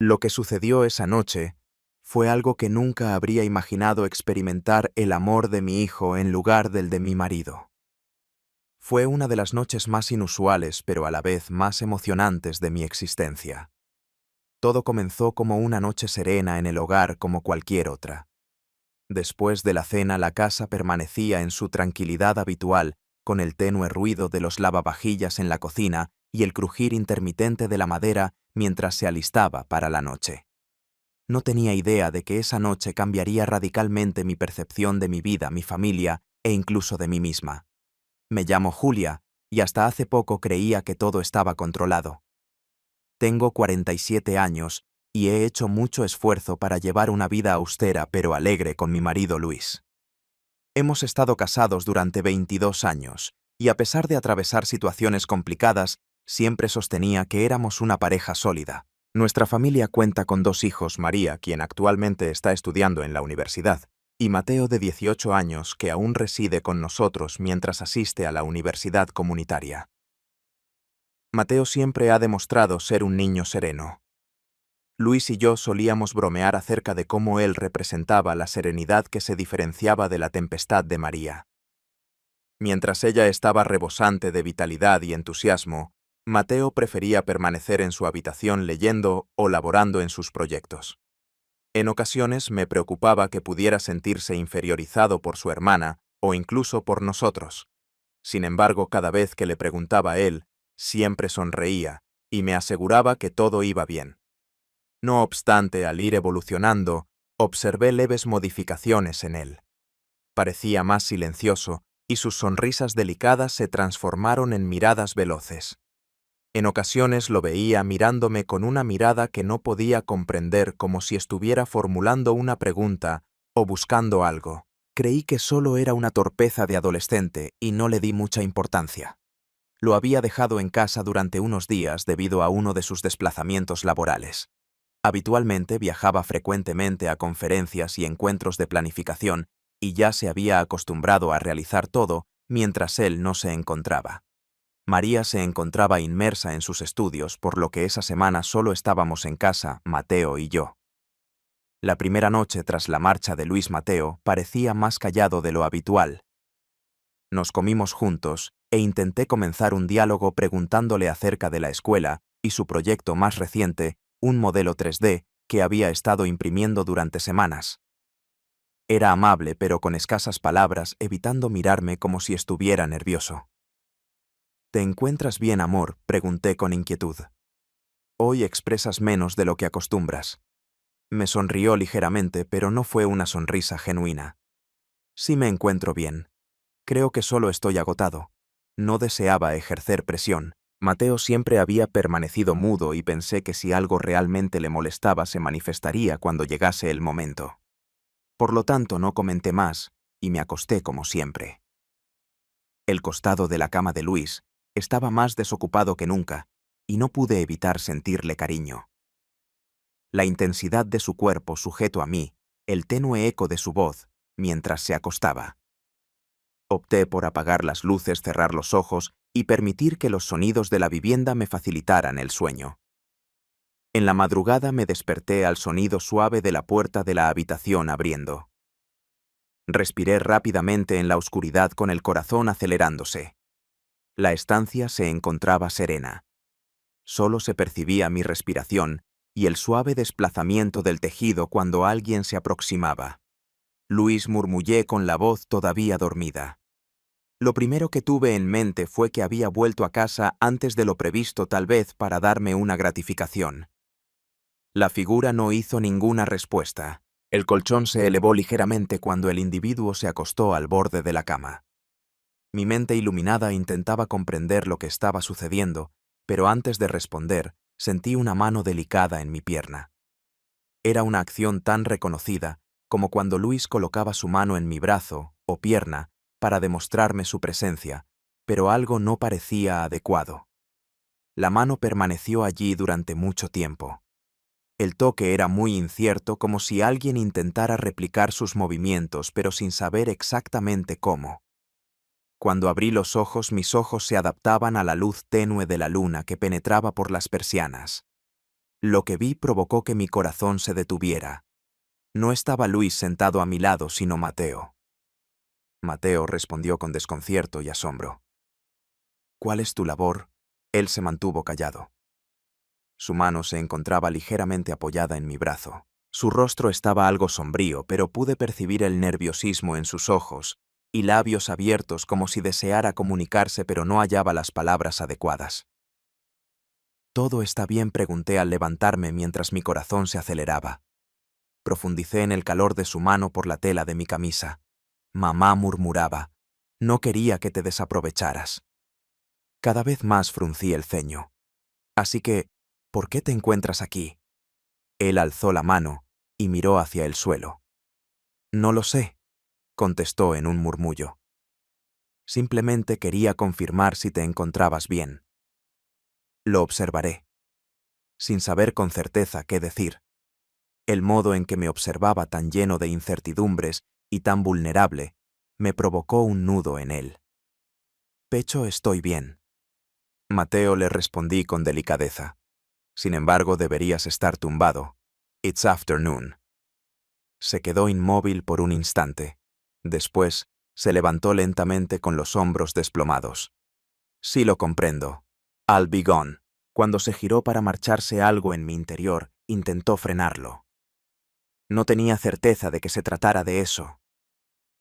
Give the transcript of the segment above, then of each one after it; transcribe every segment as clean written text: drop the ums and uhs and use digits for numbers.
Lo que sucedió esa noche fue algo que nunca habría imaginado experimentar el amor de mi hijo en lugar del de mi marido. Fue una de las noches más inusuales, pero a la vez más emocionantes de mi existencia. Todo comenzó como una noche serena en el hogar como cualquier otra. Después de la cena, la casa permanecía en su tranquilidad habitual, con el tenue ruido de los lavavajillas en la cocina y el crujir intermitente de la madera mientras se alistaba para la noche. No tenía idea de que esa noche cambiaría radicalmente mi percepción de mi vida, mi familia e incluso de mí misma. Me llamo Julia y hasta hace poco creía que todo estaba controlado. Tengo 47 años y he hecho mucho esfuerzo para llevar una vida austera pero alegre con mi marido Luis. Hemos estado casados durante 22 años y a pesar de atravesar situaciones complicadas, siempre sostenía que éramos una pareja sólida. Nuestra familia cuenta con 2 hijos, María, quien actualmente está estudiando en la universidad, y Mateo, de 18 años, que aún reside con nosotros mientras asiste a la universidad comunitaria. Mateo siempre ha demostrado ser un niño sereno. Luis y yo solíamos bromear acerca de cómo él representaba la serenidad que se diferenciaba de la tempestad de María. Mientras ella estaba rebosante de vitalidad y entusiasmo, Mateo prefería permanecer en su habitación leyendo o laborando en sus proyectos. En ocasiones me preocupaba que pudiera sentirse inferiorizado por su hermana o incluso por nosotros. Sin embargo, cada vez que le preguntaba a él, siempre sonreía y me aseguraba que todo iba bien. No obstante, al ir evolucionando, observé leves modificaciones en él. Parecía más silencioso y sus sonrisas delicadas se transformaron en miradas veloces. En ocasiones lo veía mirándome con una mirada que no podía comprender, como si estuviera formulando una pregunta o buscando algo. Creí que solo era una torpeza de adolescente y no le di mucha importancia. Lo había dejado en casa durante unos días debido a uno de sus desplazamientos laborales. Habitualmente viajaba frecuentemente a conferencias y encuentros de planificación y ya se había acostumbrado a realizar todo mientras él no se encontraba. María se encontraba inmersa en sus estudios, por lo que esa semana solo estábamos en casa, Mateo y yo. La primera noche tras la marcha de Luis, Mateo parecía más callado de lo habitual. Nos comimos juntos e intenté comenzar un diálogo preguntándole acerca de la escuela y su proyecto más reciente, un modelo 3D que había estado imprimiendo durante semanas. Era amable pero con escasas palabras, evitando mirarme como si estuviera nervioso. ¿Te encuentras bien, amor?, pregunté con inquietud. Hoy expresas menos de lo que acostumbras. Me sonrió ligeramente, pero no fue una sonrisa genuina. Sí me encuentro bien. Creo que solo estoy agotado. No deseaba ejercer presión. Mateo siempre había permanecido mudo y pensé que si algo realmente le molestaba se manifestaría cuando llegase el momento. Por lo tanto, no comenté más y me acosté como siempre. El costado de la cama de Luis estaba más desocupado que nunca y no pude evitar sentirle cariño. La intensidad de su cuerpo sujeto a mí, el tenue eco de su voz, mientras se acostaba. Opté por apagar las luces, cerrar los ojos y permitir que los sonidos de la vivienda me facilitaran el sueño. En la madrugada me desperté al sonido suave de la puerta de la habitación abriendo. Respiré rápidamente en la oscuridad con el corazón acelerándose. La estancia se encontraba serena. Solo se percibía mi respiración y el suave desplazamiento del tejido cuando alguien se aproximaba. Luis, murmullé con la voz todavía dormida. Lo primero que tuve en mente fue que había vuelto a casa antes de lo previsto, tal vez para darme una gratificación. La figura no hizo ninguna respuesta. El colchón se elevó ligeramente cuando el individuo se acostó al borde de la cama. Mi mente iluminada intentaba comprender lo que estaba sucediendo, pero antes de responder, sentí una mano delicada en mi pierna. Era una acción tan reconocida como cuando Luis colocaba su mano en mi brazo o pierna para demostrarme su presencia, pero algo no parecía adecuado. La mano permaneció allí durante mucho tiempo. El toque era muy incierto, como si alguien intentara replicar sus movimientos, pero sin saber exactamente cómo. Cuando abrí los ojos, mis ojos se adaptaban a la luz tenue de la luna que penetraba por las persianas. Lo que vi provocó que mi corazón se detuviera. No estaba Luis sentado a mi lado, sino Mateo. Mateo respondió con desconcierto y asombro. ¿Cuál es tu labor? Él se mantuvo callado. Su mano se encontraba ligeramente apoyada en mi brazo. Su rostro estaba algo sombrío, pero pude percibir el nerviosismo en sus ojos y labios abiertos como si deseara comunicarse pero no hallaba las palabras adecuadas. ¿Todo está bien?, pregunté al levantarme mientras mi corazón se aceleraba. Profundicé en el calor de su mano por la tela de mi camisa. Mamá murmuraba, no quería que te desaprovecharas. Cada vez más fruncí el ceño. Así que, ¿por qué te encuentras aquí? Él alzó la mano y miró hacia el suelo. No lo sé, contestó en un murmullo. Simplemente quería confirmar si te encontrabas bien. Lo observaré. Sin saber con certeza qué decir. El modo en que me observaba tan lleno de incertidumbres y tan vulnerable me provocó un nudo en él. Pecho, estoy bien. Mateo, le respondí con delicadeza. Sin embargo, deberías estar tumbado. It's afternoon. Se quedó inmóvil por un instante. Después, se levantó lentamente con los hombros desplomados. Sí, lo comprendo. I'll be gone. Cuando se giró para marcharse, algo en mi interior intentó frenarlo. No tenía certeza de que se tratara de eso.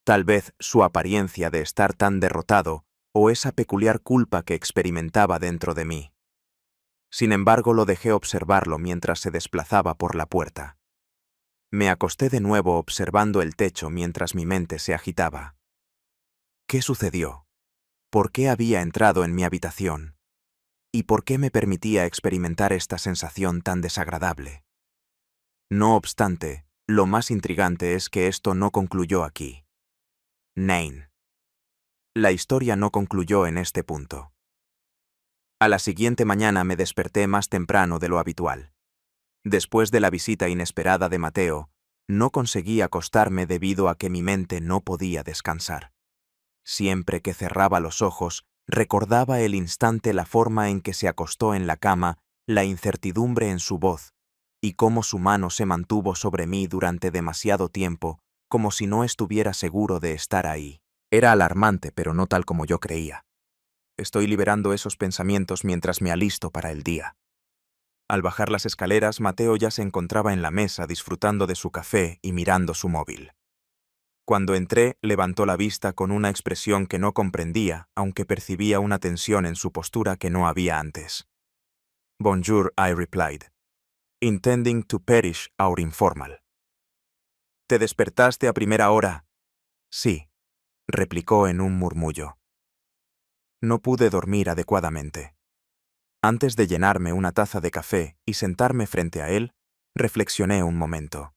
Tal vez su apariencia de estar tan derrotado o esa peculiar culpa que experimentaba dentro de mí. Sin embargo, lo dejé observarlo mientras se desplazaba por la puerta. Me acosté de nuevo observando el techo mientras mi mente se agitaba. ¿Qué sucedió? ¿Por qué había entrado en mi habitación? ¿Y por qué me permitía experimentar esta sensación tan desagradable? No obstante, lo más intrigante es que esto no concluyó aquí. Nain. La historia no concluyó en este punto. A la siguiente mañana me desperté más temprano de lo habitual. Después de la visita inesperada de Mateo, no conseguí acostarme debido a que mi mente no podía descansar. Siempre que cerraba los ojos, recordaba el instante, la forma en que se acostó en la cama, la incertidumbre en su voz, y cómo su mano se mantuvo sobre mí durante demasiado tiempo, como si no estuviera seguro de estar ahí. Era alarmante, pero no tal como yo creía. Estoy liberando esos pensamientos mientras me alisto para el día. Al bajar las escaleras, Mateo ya se encontraba en la mesa disfrutando de su café y mirando su móvil. Cuando entré, levantó la vista con una expresión que no comprendía, aunque percibía una tensión en su postura que no había antes. Bonjour, I replied, intending to perish our informal. ¿Te despertaste a primera hora? Sí, replicó en un murmullo. No pude dormir adecuadamente. Antes de llenarme una taza de café y sentarme frente a él, reflexioné un momento.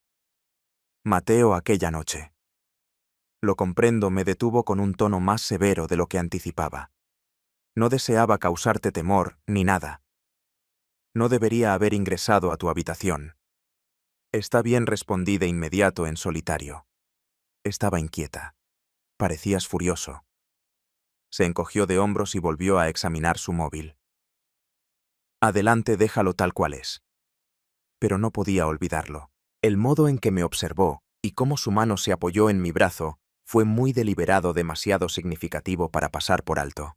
Mateo aquella noche. Lo comprendo, me detuvo con un tono más severo de lo que anticipaba. No deseaba causarte temor ni nada. No debería haber ingresado a tu habitación. Está bien, respondí de inmediato en solitario. Estaba inquieta. Parecías furioso. Se encogió de hombros y volvió a examinar su móvil. Adelante, déjalo tal cual es. Pero no podía olvidarlo. El modo en que me observó y cómo su mano se apoyó en mi brazo fue muy deliberado, demasiado significativo para pasar por alto.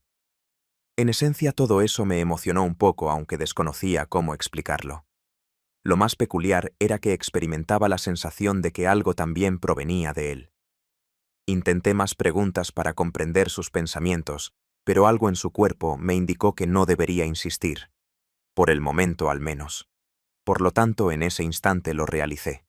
En esencia, todo eso me emocionó un poco, aunque desconocía cómo explicarlo. Lo más peculiar era que experimentaba la sensación de que algo también provenía de él. Intenté más preguntas para comprender sus pensamientos, pero algo en su cuerpo me indicó que no debería insistir. Por el momento, al menos. Por lo tanto, en ese instante lo realicé.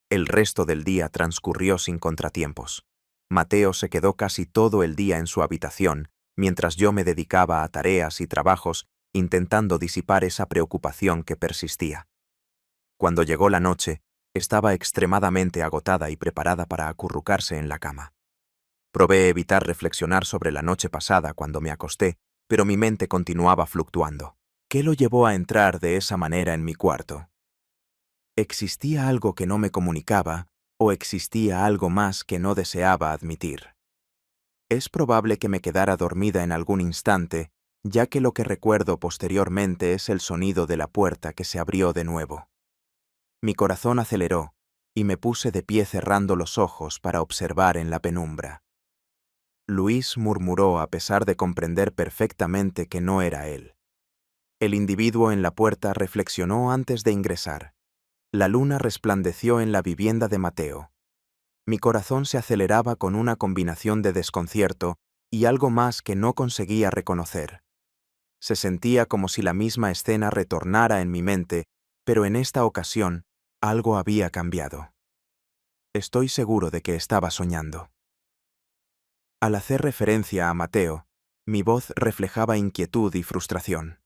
El resto del día transcurrió sin contratiempos. Mateo se quedó casi todo el día en su habitación, mientras yo me dedicaba a tareas y trabajos, intentando disipar esa preocupación que persistía. Cuando llegó la noche, estaba extremadamente agotada y preparada para acurrucarse en la cama. Probé evitar reflexionar sobre la noche pasada cuando me acosté, pero mi mente continuaba fluctuando. ¿Qué lo llevó a entrar de esa manera en mi cuarto? ¿Existía algo que no me comunicaba o existía algo más que no deseaba admitir? Es probable que me quedara dormida en algún instante ya que lo que recuerdo posteriormente es el sonido de la puerta que se abrió de nuevo. Mi corazón aceleró y me puse de pie cerrando los ojos para observar en la penumbra. Luis murmuró a pesar de comprender perfectamente que no era él. El individuo en la puerta reflexionó antes de ingresar. La luna resplandeció en la vivienda de Mateo. Mi corazón se aceleraba con una combinación de desconcierto y algo más que no conseguía reconocer. Se sentía como si la misma escena retornara en mi mente, pero en esta ocasión algo había cambiado. Estoy seguro de que estaba soñando. Al hacer referencia a Mateo, mi voz reflejaba inquietud y frustración.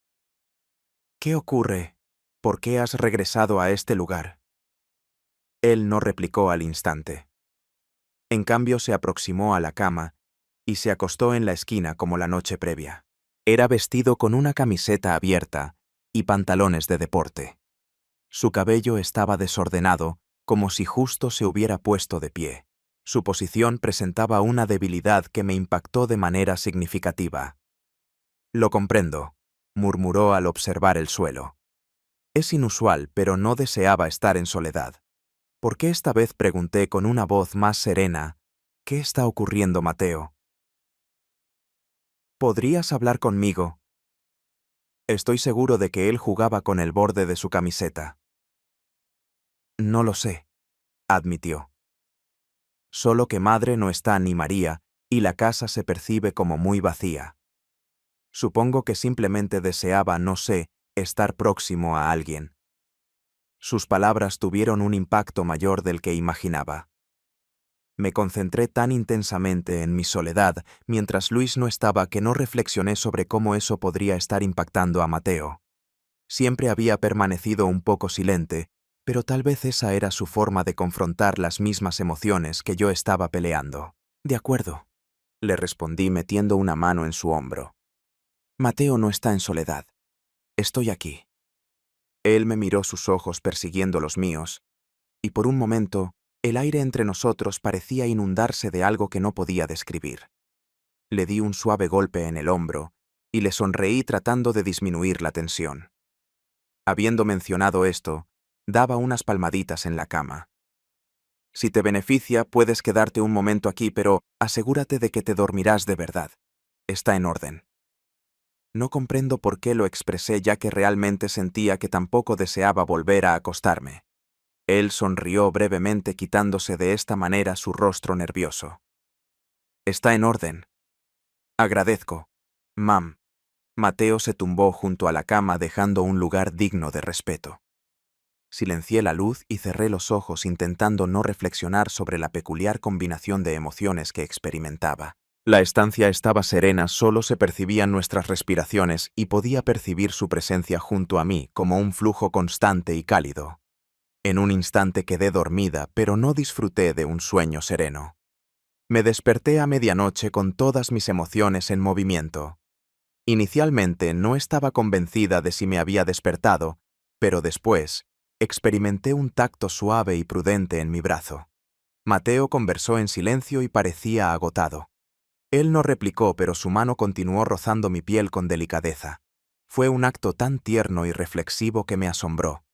¿Qué ocurre? ¿Por qué has regresado a este lugar? Él no replicó al instante. En cambio, se aproximó a la cama y se acostó en la esquina como la noche previa. Era vestido con una camiseta abierta y pantalones de deporte. Su cabello estaba desordenado, como si justo se hubiera puesto de pie. Su posición presentaba una debilidad que me impactó de manera significativa. Lo comprendo, murmuró al observar el suelo. Es inusual, pero no deseaba estar en soledad. ¿Por qué esta vez pregunté con una voz más serena? ¿Qué está ocurriendo, Mateo? ¿Podrías hablar conmigo? Estoy seguro de que él jugaba con el borde de su camiseta. No lo sé, admitió. Solo que madre no está ni María, y la casa se percibe como muy vacía. Supongo que simplemente deseaba, no sé, estar próximo a alguien. Sus palabras tuvieron un impacto mayor del que imaginaba. Me concentré tan intensamente en mi soledad mientras Luis no estaba que no reflexioné sobre cómo eso podría estar impactando a Mateo. Siempre había permanecido un poco silente, pero tal vez esa era su forma de confrontar las mismas emociones que yo estaba peleando. De acuerdo, le respondí metiendo una mano en su hombro. Mateo no está en soledad. Estoy aquí. Él me miró sus ojos persiguiendo los míos, y por un momento, el aire entre nosotros parecía inundarse de algo que no podía describir. Le di un suave golpe en el hombro, y le sonreí tratando de disminuir la tensión. Habiendo mencionado esto, daba unas palmaditas en la cama. Si te beneficia, puedes quedarte un momento aquí, pero asegúrate de que te dormirás de verdad. Está en orden. No comprendo por qué lo expresé, ya que realmente sentía que tampoco deseaba volver a acostarme. Él sonrió brevemente, quitándose de esta manera su rostro nervioso. Está en orden. Agradezco. Mam. Mateo se tumbó junto a la cama, dejando un lugar digno de respeto. Silencié la luz y cerré los ojos, intentando no reflexionar sobre la peculiar combinación de emociones que experimentaba. La estancia estaba serena, solo se percibían nuestras respiraciones y podía percibir su presencia junto a mí como un flujo constante y cálido. En un instante quedé dormida, pero no disfruté de un sueño sereno. Me desperté a medianoche con todas mis emociones en movimiento. Inicialmente no estaba convencida de si me había despertado, pero después experimenté un tacto suave y prudente en mi brazo. Mateo conversó en silencio y parecía agotado. Él no replicó, pero su mano continuó rozando mi piel con delicadeza. Fue un acto tan tierno y reflexivo que me asombró.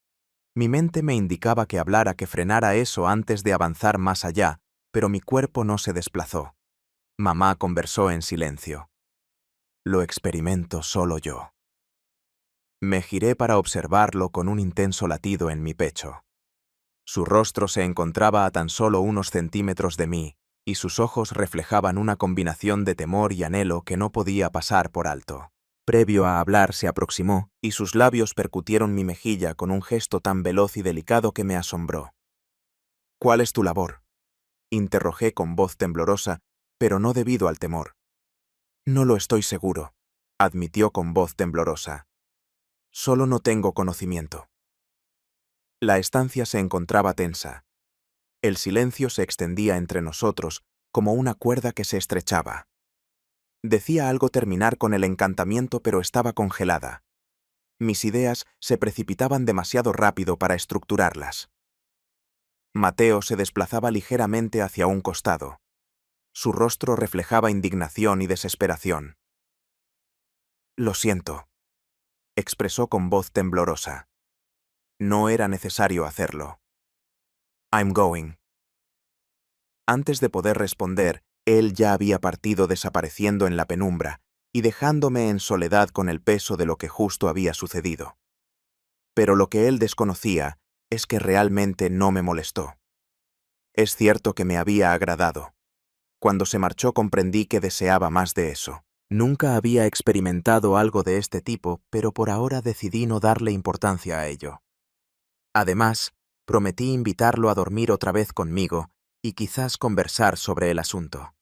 Mi mente me indicaba que hablara, que frenara eso antes de avanzar más allá, pero mi cuerpo no se desplazó. Mamá conversó en silencio. Lo experimento solo yo. Me giré para observarlo con un intenso latido en mi pecho. Su rostro se encontraba a tan solo unos centímetros de mí, y sus ojos reflejaban una combinación de temor y anhelo que no podía pasar por alto. Previo a hablar, se aproximó, y sus labios percutieron mi mejilla con un gesto tan veloz y delicado que me asombró. ¿Cuál es tu labor? Interrogé con voz temblorosa, pero no debido al temor. No lo estoy seguro, admitió con voz temblorosa. Solo no tengo conocimiento. La estancia se encontraba tensa. El silencio se extendía entre nosotros como una cuerda que se estrechaba. Decía algo terminar con el encantamiento, pero estaba congelada. Mis ideas se precipitaban demasiado rápido para estructurarlas. Mateo se desplazaba ligeramente hacia un costado. Su rostro reflejaba indignación y desesperación. Lo siento, expresó con voz temblorosa. No era necesario hacerlo. I'm going. Antes de poder responder, él ya había partido desapareciendo en la penumbra y dejándome en soledad con el peso de lo que justo había sucedido. Pero lo que él desconocía es que realmente no me molestó. Es cierto que me había agradado. Cuando se marchó comprendí que deseaba más de eso. Nunca había experimentado algo de este tipo, pero por ahora decidí no darle importancia a ello. Además, prometí invitarlo a dormir otra vez conmigo y quizás conversar sobre el asunto.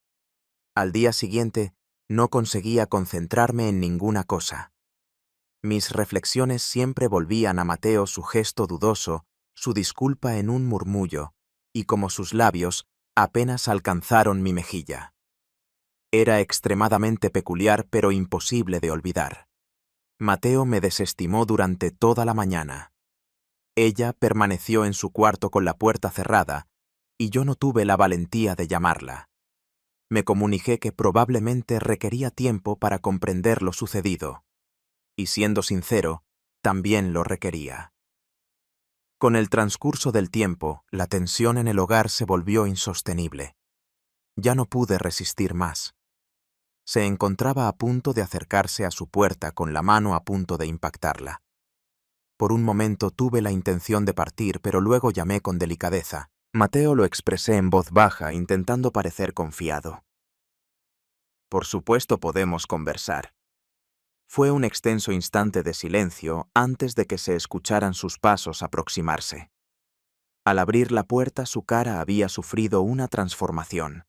Al día siguiente, no conseguía concentrarme en ninguna cosa. Mis reflexiones siempre volvían a Mateo su gesto dudoso, su disculpa en un murmullo, y como sus labios apenas alcanzaron mi mejilla. Era extremadamente peculiar pero imposible de olvidar. Mateo me desestimó durante toda la mañana. Ella permaneció en su cuarto con la puerta cerrada, y yo no tuve la valentía de llamarla. Me comuniqué que probablemente requería tiempo para comprender lo sucedido, y siendo sincero, también lo requería. Con el transcurso del tiempo, la tensión en el hogar se volvió insostenible. Ya no pude resistir más. Se encontraba a punto de acercarse a su puerta con la mano a punto de impactarla. Por un momento tuve la intención de partir, pero luego llamé con delicadeza. Mateo lo expresé en voz baja, intentando parecer confiado. Por supuesto podemos conversar. Fue un extenso instante de silencio antes de que se escucharan sus pasos aproximarse. Al abrir la puerta su cara había sufrido una transformación.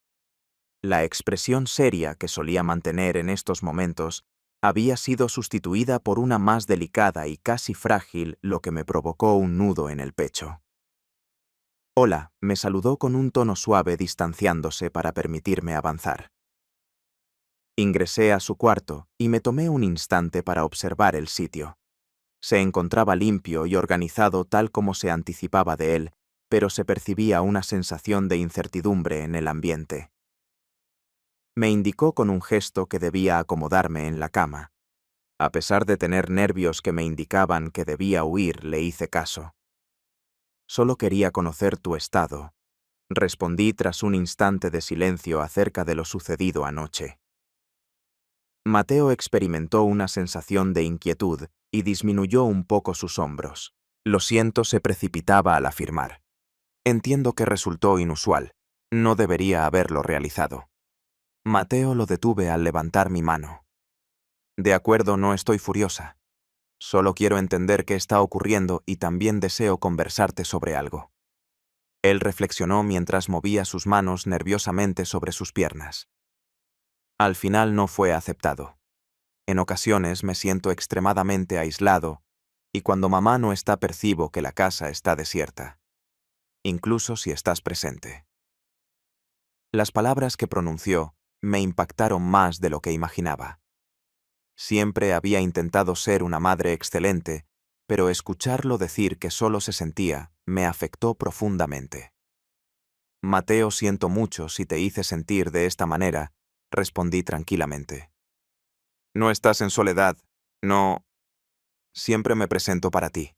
La expresión seria que solía mantener en estos momentos había sido sustituida por una más delicada y casi frágil, lo que me provocó un nudo en el pecho. Hola, me saludó con un tono suave distanciándose para permitirme avanzar. Ingresé a su cuarto y me tomé un instante para observar el sitio. Se encontraba limpio y organizado tal como se anticipaba de él, pero se percibía una sensación de incertidumbre en el ambiente. Me indicó con un gesto que debía acomodarme en la cama. A pesar de tener nervios que me indicaban que debía huir, le hice caso. Solo quería conocer tu estado, respondí tras un instante de silencio acerca de lo sucedido anoche. Mateo experimentó una sensación de inquietud y disminuyó un poco sus hombros. Lo siento, se precipitaba al afirmar. Entiendo que resultó inusual. No debería haberlo realizado. Mateo lo detuve al levantar mi mano. De acuerdo, no estoy furiosa. Solo quiero entender qué está ocurriendo y también deseo conversarte sobre algo. Él reflexionó mientras movía sus manos nerviosamente sobre sus piernas. Al final no fue aceptado. En ocasiones me siento extremadamente aislado y cuando mamá no está percibo que la casa está desierta, incluso si estás presente. Las palabras que pronunció me impactaron más de lo que imaginaba. Siempre había intentado ser una madre excelente, pero escucharlo decir que solo se sentía me afectó profundamente. Mateo, siento mucho si te hice sentir de esta manera, respondí tranquilamente. No estás en soledad, no. Siempre me presento para ti.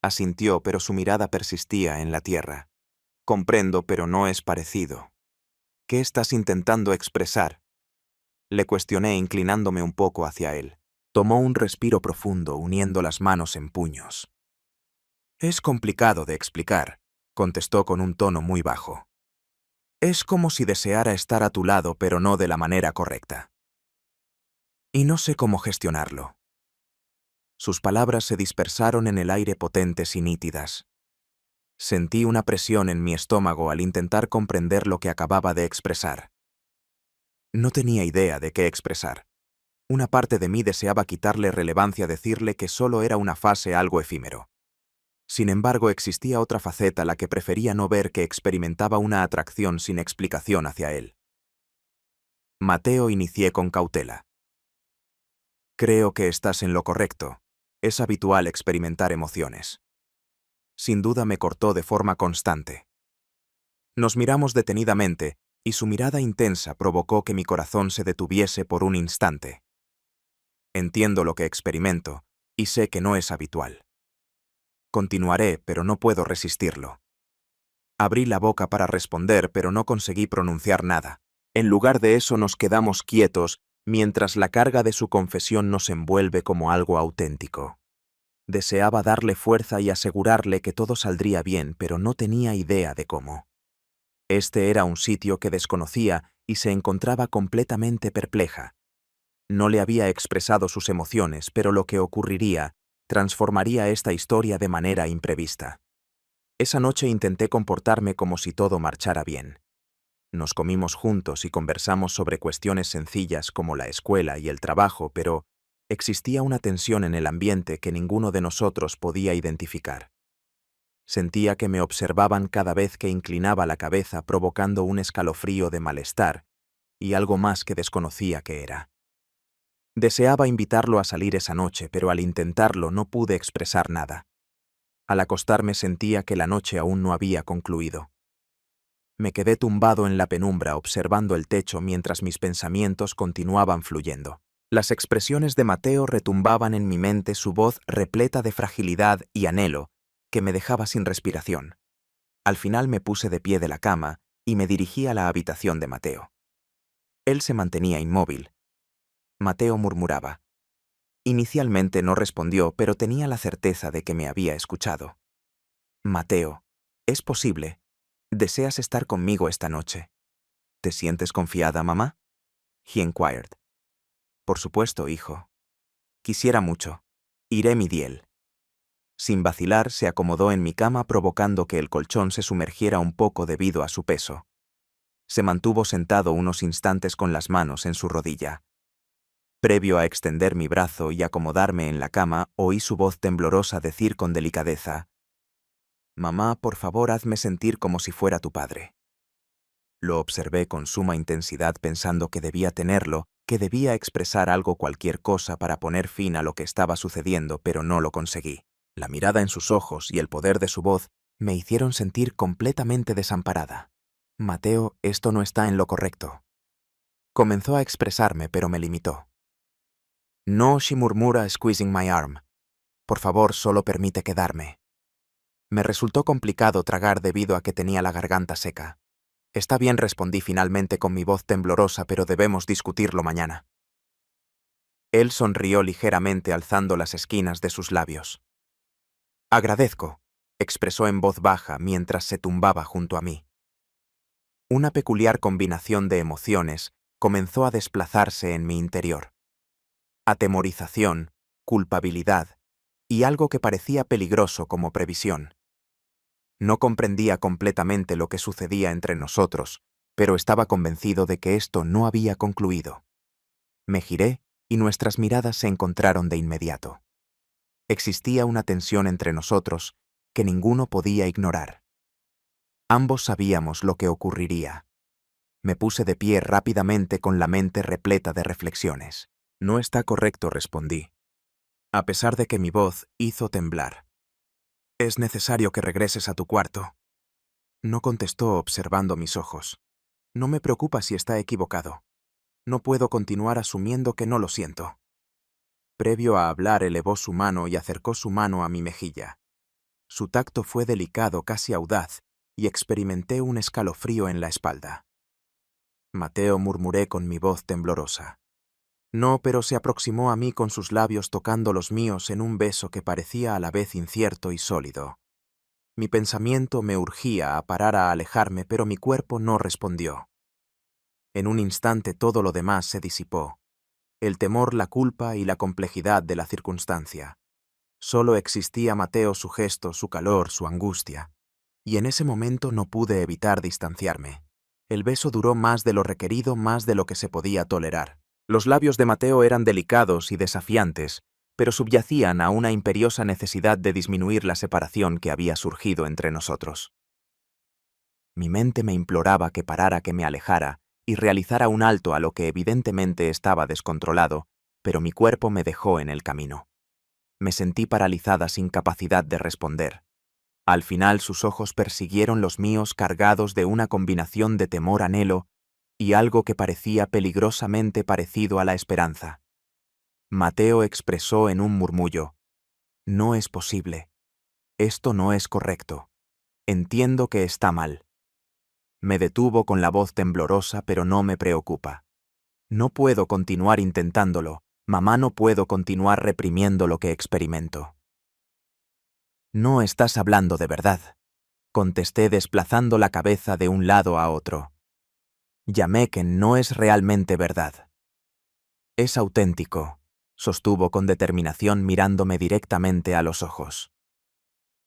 Asintió, pero su mirada persistía en la tierra. Comprendo, pero no es parecido. ¿Qué estás intentando expresar? Le cuestioné inclinándome un poco hacia él. Tomó un respiro profundo, uniendo las manos en puños. Es complicado de explicar, contestó con un tono muy bajo. Es como si deseara estar a tu lado, pero no de la manera correcta. Y no sé cómo gestionarlo. Sus palabras se dispersaron en el aire potentes y nítidas. Sentí una presión en mi estómago al intentar comprender lo que acababa de expresar. No tenía idea de qué expresar. Una parte de mí deseaba quitarle relevancia, decirle que solo era una fase algo efímero. Sin embargo, existía otra faceta, la que prefería no ver, que experimentaba una atracción sin explicación hacia él. Mateo, inicié con cautela. Creo que estás en lo correcto. Es habitual experimentar emociones. Sin duda me cortó de forma constante. Nos miramos detenidamente, y su mirada intensa provocó que mi corazón se detuviese por un instante. Entiendo lo que experimento, y sé que no es habitual. Continuaré, pero no puedo resistirlo. Abrí la boca para responder, pero no conseguí pronunciar nada. En lugar de eso nos quedamos quietos, mientras la carga de su confesión nos envuelve como algo auténtico. Deseaba darle fuerza y asegurarle que todo saldría bien, pero no tenía idea de cómo. Este era un sitio que desconocía y se encontraba completamente perpleja. No le había expresado sus emociones, pero lo que ocurriría transformaría esta historia de manera imprevista. Esa noche intenté comportarme como si todo marchara bien. Nos comimos juntos y conversamos sobre cuestiones sencillas como la escuela y el trabajo, pero existía una tensión en el ambiente que ninguno de nosotros podía identificar. Sentía que me observaban cada vez que inclinaba la cabeza, provocando un escalofrío de malestar y algo más que desconocía qué era. Deseaba invitarlo a salir esa noche, pero al intentarlo no pude expresar nada. Al acostarme sentía que la noche aún no había concluido. Me quedé tumbado en la penumbra observando el techo mientras mis pensamientos continuaban fluyendo. Las expresiones de Mateo retumbaban en mi mente, su voz repleta de fragilidad y anhelo, que me dejaba sin respiración. Al final me puse de pie de la cama y me dirigí a la habitación de Mateo. Él se mantenía inmóvil. Mateo murmuraba. Inicialmente no respondió, pero tenía la certeza de que me había escuchado. Mateo, ¿es posible? ¿Deseas estar conmigo esta noche? ¿Te sientes confiada, mamá? He inquired. Por supuesto, hijo. Quisiera mucho. Iré mi diel. Sin vacilar, se acomodó en mi cama provocando que el colchón se sumergiera un poco debido a su peso. Se mantuvo sentado unos instantes con las manos en su rodilla. Previo a extender mi brazo y acomodarme en la cama, oí su voz temblorosa decir con delicadeza: «Mamá, por favor, hazme sentir como si fuera tu padre». Lo observé con suma intensidad pensando que debía tenerlo, que debía expresar algo, cualquier cosa para poner fin a lo que estaba sucediendo, pero no lo conseguí. La mirada en sus ojos y el poder de su voz me hicieron sentir completamente desamparada. Mateo, esto no está en lo correcto. Comenzó a expresarme, pero me limitó. No, she murmura, squeezing my arm. Por favor, solo permite quedarme. Me resultó complicado tragar debido a que tenía la garganta seca. Está bien, respondí finalmente con mi voz temblorosa, pero debemos discutirlo mañana. Él sonrió ligeramente alzando las esquinas de sus labios. Agradezco, expresó en voz baja mientras se tumbaba junto a mí. Una peculiar combinación de emociones comenzó a desplazarse en mi interior. Atemorización, culpabilidad y algo que parecía peligroso como previsión. No comprendía completamente lo que sucedía entre nosotros, pero estaba convencido de que esto no había concluido. Me giré y nuestras miradas se encontraron de inmediato. Existía una tensión entre nosotros que ninguno podía ignorar. Ambos sabíamos lo que ocurriría. Me puse de pie rápidamente con la mente repleta de reflexiones. No está correcto, respondí, a pesar de que mi voz hizo temblar. Es necesario que regreses a tu cuarto. No contestó observando mis ojos. No me preocupa si está equivocado. No puedo continuar asumiendo que no lo siento. Previo a hablar, elevó su mano y acercó su mano a mi mejilla. Su tacto fue delicado, casi audaz, y experimenté un escalofrío en la espalda. Mateo, murmuré con mi voz temblorosa. No, pero se aproximó a mí con sus labios tocando los míos en un beso que parecía a la vez incierto y sólido. Mi pensamiento me urgía a parar, a alejarme, pero mi cuerpo no respondió. En un instante todo lo demás se disipó. El temor, la culpa y la complejidad de la circunstancia. Solo existía Mateo, su gesto, su calor, su angustia. Y en ese momento no pude evitar distanciarme. El beso duró más de lo requerido, más de lo que se podía tolerar. Los labios de Mateo eran delicados y desafiantes, pero subyacían a una imperiosa necesidad de disminuir la separación que había surgido entre nosotros. Mi mente me imploraba que parara, que me alejara y realizara un alto a lo que evidentemente estaba descontrolado, pero mi cuerpo me dejó en el camino. Me sentí paralizada, sin capacidad de responder. Al final sus ojos persiguieron los míos, cargados de una combinación de temor, anhelo y algo que parecía peligrosamente parecido a la esperanza. Mateo expresó en un murmullo. No es posible. Esto no es correcto. Entiendo que está mal. Me detuvo con la voz temblorosa, pero no me preocupa. No puedo continuar intentándolo. Mamá, no puedo continuar reprimiendo lo que experimento. No estás hablando de verdad, contesté desplazando la cabeza de un lado a otro. Llamé que no es realmente verdad. Es auténtico, sostuvo con determinación mirándome directamente a los ojos.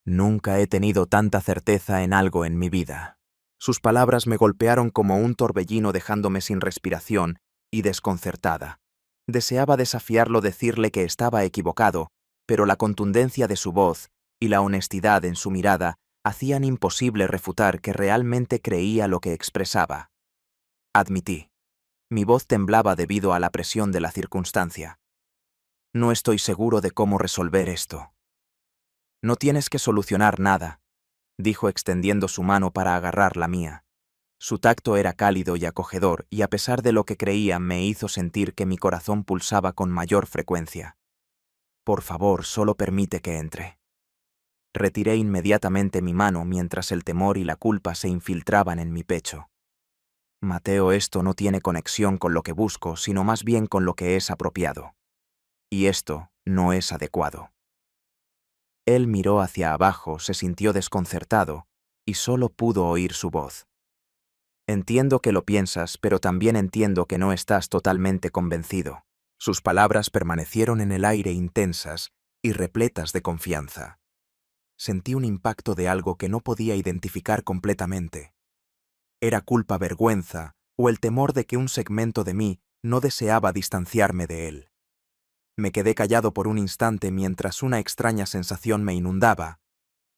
Nunca he tenido tanta certeza en algo en mi vida. Sus palabras me golpearon como un torbellino dejándome sin respiración y desconcertada. Deseaba desafiarlo, decirle que estaba equivocado, pero la contundencia de su voz y la honestidad en su mirada hacían imposible refutar que realmente creía lo que expresaba. Admití. Mi voz temblaba debido a la presión de la circunstancia. No estoy seguro de cómo resolver esto. No tienes que solucionar nada, dijo extendiendo su mano para agarrar la mía. Su tacto era cálido y acogedor, y a pesar de lo que creía me hizo sentir que mi corazón pulsaba con mayor frecuencia. Por favor, solo permite que entre. Retiré inmediatamente mi mano mientras el temor y la culpa se infiltraban en mi pecho. Mateo, esto no tiene conexión con lo que busco, sino más bien con lo que es apropiado. Y esto no es adecuado. Él miró hacia abajo, se sintió desconcertado, y solo pudo oír su voz. Entiendo que lo piensas, pero también entiendo que no estás totalmente convencido. Sus palabras permanecieron en el aire intensas y repletas de confianza. Sentí un impacto de algo que no podía identificar completamente. Era culpa, vergüenza, o el temor de que un segmento de mí no deseaba distanciarme de él. Me quedé callado por un instante mientras una extraña sensación me inundaba.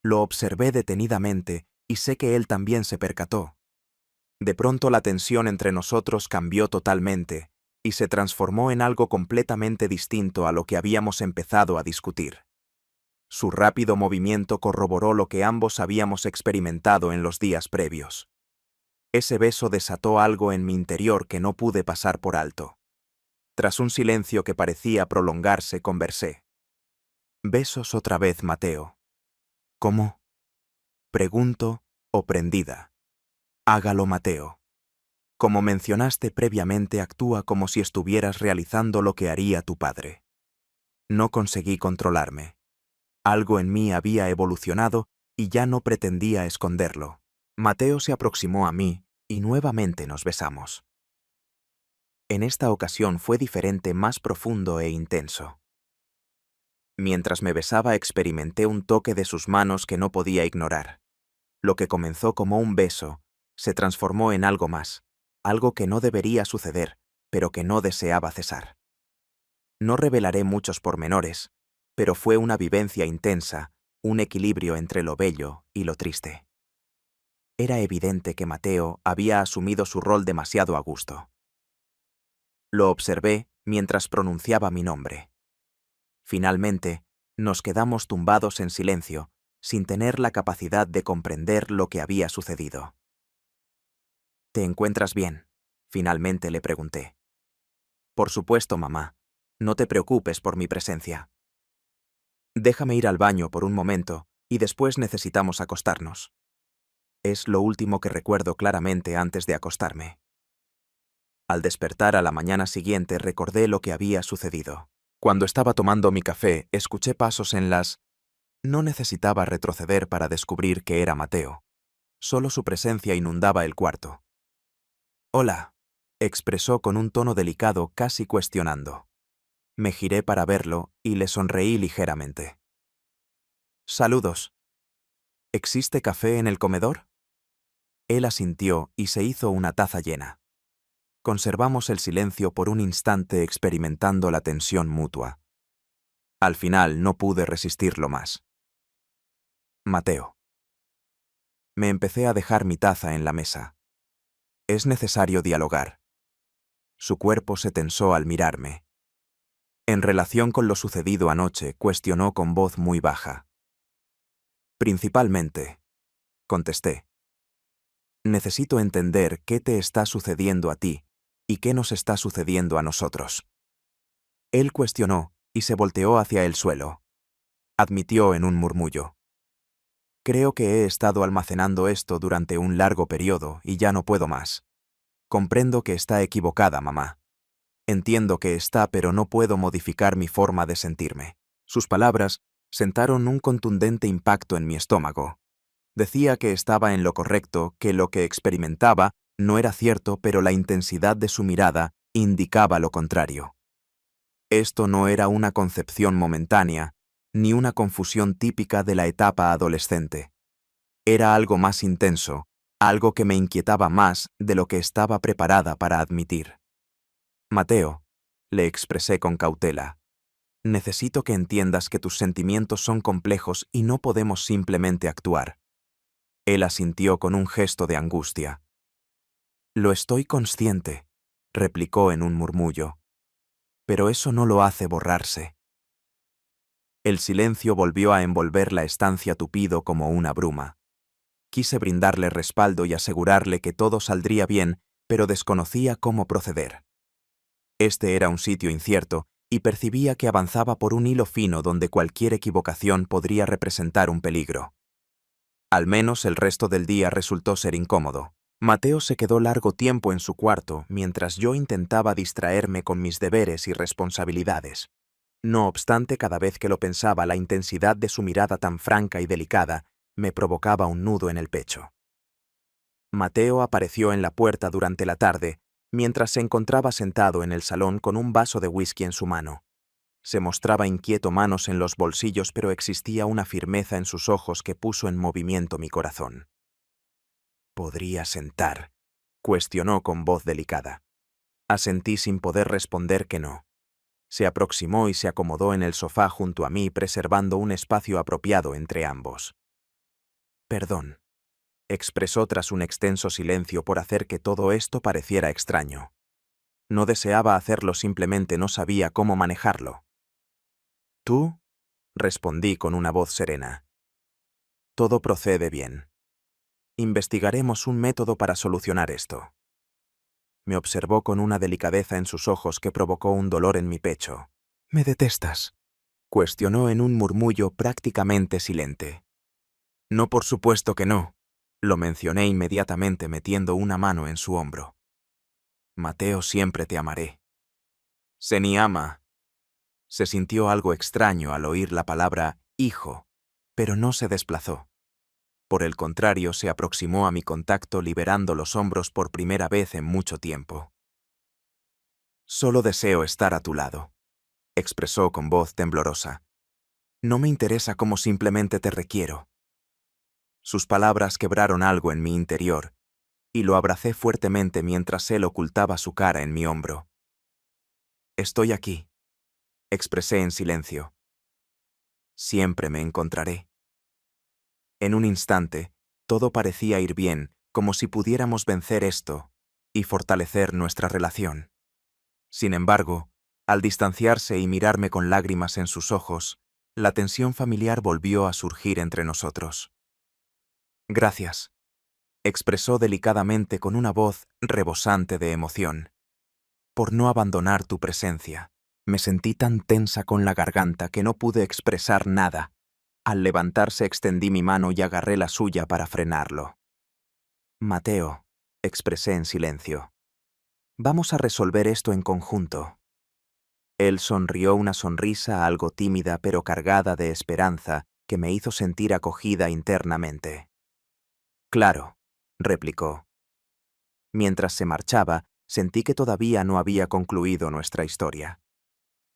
Lo observé detenidamente y sé que él también se percató. De pronto la tensión entre nosotros cambió totalmente y se transformó en algo completamente distinto a lo que habíamos empezado a discutir. Su rápido movimiento corroboró lo que ambos habíamos experimentado en los días previos. Ese beso desató algo en mi interior que no pude pasar por alto. Tras un silencio que parecía prolongarse, conversé. Besos otra vez, Mateo. ¿Cómo? Pregunto, prendida. Hágalo, Mateo. Como mencionaste previamente, actúa como si estuvieras realizando lo que haría tu padre. No conseguí controlarme. Algo en mí había evolucionado y ya no pretendía esconderlo. Mateo se aproximó a mí y nuevamente nos besamos. En esta ocasión fue diferente, más profundo e intenso. Mientras me besaba experimenté un toque de sus manos que no podía ignorar. Lo que comenzó como un beso se transformó en algo más, algo que no debería suceder, pero que no deseaba cesar. No revelaré muchos pormenores, pero fue una vivencia intensa, un equilibrio entre lo bello y lo triste. Era evidente que Mateo había asumido su rol demasiado a gusto. Lo observé mientras pronunciaba mi nombre. Finalmente, nos quedamos tumbados en silencio, sin tener la capacidad de comprender lo que había sucedido. ¿Te encuentras bien?, finalmente le pregunté. Por supuesto, mamá. No te preocupes por mi presencia. Déjame ir al baño por un momento y después necesitamos acostarnos. Es lo último que recuerdo claramente antes de acostarme. Al despertar a la mañana siguiente recordé lo que había sucedido. Cuando estaba tomando mi café, escuché pasos en las... No necesitaba retroceder para descubrir que era Mateo. Solo su presencia inundaba el cuarto. «Hola», expresó con un tono delicado, casi cuestionando. Me giré para verlo y le sonreí ligeramente. «Saludos. ¿Existe café en el comedor?» Él asintió y se hizo una taza llena. Conservamos el silencio por un instante experimentando la tensión mutua. Al final no pude resistirlo más. Mateo. Me empecé a dejar mi taza en la mesa. Es necesario dialogar. Su cuerpo se tensó al mirarme. En relación con lo sucedido anoche, cuestionó con voz muy baja. Principalmente, contesté. Necesito entender qué te está sucediendo a ti y qué nos está sucediendo a nosotros. Él cuestionó y se volteó hacia el suelo. Admitió en un murmullo. Creo que he estado almacenando esto durante un largo periodo y ya no puedo más. Comprendo que está equivocada, mamá. Entiendo que está, pero no puedo modificar mi forma de sentirme. Sus palabras sentaron un contundente impacto en mi estómago. Decía que estaba en lo correcto, que lo que experimentaba no era cierto, pero la intensidad de su mirada indicaba lo contrario. Esto no era una concepción momentánea, ni una confusión típica de la etapa adolescente. Era algo más intenso, algo que me inquietaba más de lo que estaba preparada para admitir. Mateo, le expresé con cautela, necesito que entiendas que tus sentimientos son complejos y no podemos simplemente actuar. Él asintió con un gesto de angustia. Lo estoy consciente, replicó en un murmullo, pero eso no lo hace borrarse. El silencio volvió a envolver la estancia tupido como una bruma. Quise brindarle respaldo y asegurarle que todo saldría bien, pero desconocía cómo proceder. Este era un sitio incierto, y percibía que avanzaba por un hilo fino donde cualquier equivocación podría representar un peligro. Al menos el resto del día resultó ser incómodo. Mateo se quedó largo tiempo en su cuarto mientras yo intentaba distraerme con mis deberes y responsabilidades. No obstante, cada vez que lo pensaba, la intensidad de su mirada tan franca y delicada me provocaba un nudo en el pecho. Mateo apareció en la puerta durante la tarde, mientras se encontraba sentado en el salón con un vaso de whisky en su mano. Se mostraba inquieto, manos en los bolsillos, pero existía una firmeza en sus ojos que puso en movimiento mi corazón. ¿Podría sentar?, cuestionó con voz delicada. Asentí sin poder responder que no. Se aproximó y se acomodó en el sofá junto a mí, preservando un espacio apropiado entre ambos. Perdón, expresó tras un extenso silencio por hacer que todo esto pareciera extraño. No deseaba hacerlo, simplemente no sabía cómo manejarlo. ¿Tú? Respondí con una voz serena. Todo procede bien. Investigaremos un método para solucionar esto. Me observó con una delicadeza en sus ojos que provocó un dolor en mi pecho. ¿Me detestas?, cuestionó en un murmullo prácticamente silente. No, por supuesto que no, lo mencioné inmediatamente metiendo una mano en su hombro. Mateo, siempre te amaré. Se ni ama. Se sintió algo extraño al oír la palabra hijo, pero no se desplazó. Por el contrario, se aproximó a mi contacto, liberando los hombros por primera vez en mucho tiempo. Solo deseo estar a tu lado, expresó con voz temblorosa. No me interesa cómo, simplemente te requiero. Sus palabras quebraron algo en mi interior, y lo abracé fuertemente mientras él ocultaba su cara en mi hombro. Estoy aquí, expresé en silencio. Siempre me encontraré. En un instante, todo parecía ir bien, como si pudiéramos vencer esto y fortalecer nuestra relación. Sin embargo, al distanciarse y mirarme con lágrimas en sus ojos, la tensión familiar volvió a surgir entre nosotros. Gracias, expresó delicadamente con una voz rebosante de emoción, por no abandonar tu presencia. Me sentí tan tensa con la garganta que no pude expresar nada. Al levantarse extendí mi mano y agarré la suya para frenarlo. Mateo, expresé en silencio. Vamos a resolver esto en conjunto. Él sonrió, una sonrisa algo tímida pero cargada de esperanza que me hizo sentir acogida internamente. Claro, replicó. Mientras se marchaba, sentí que todavía no había concluido nuestra historia.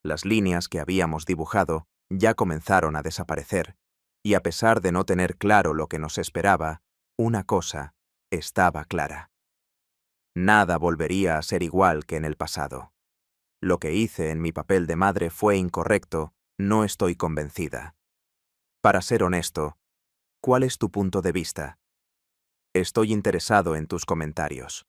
Las líneas que habíamos dibujado ya comenzaron a desaparecer, y a pesar de no tener claro lo que nos esperaba, una cosa estaba clara. Nada volvería a ser igual que en el pasado. Lo que hice en mi papel de madre fue incorrecto, no estoy convencida. Para ser honesto, ¿cuál es tu punto de vista? Estoy interesado en tus comentarios.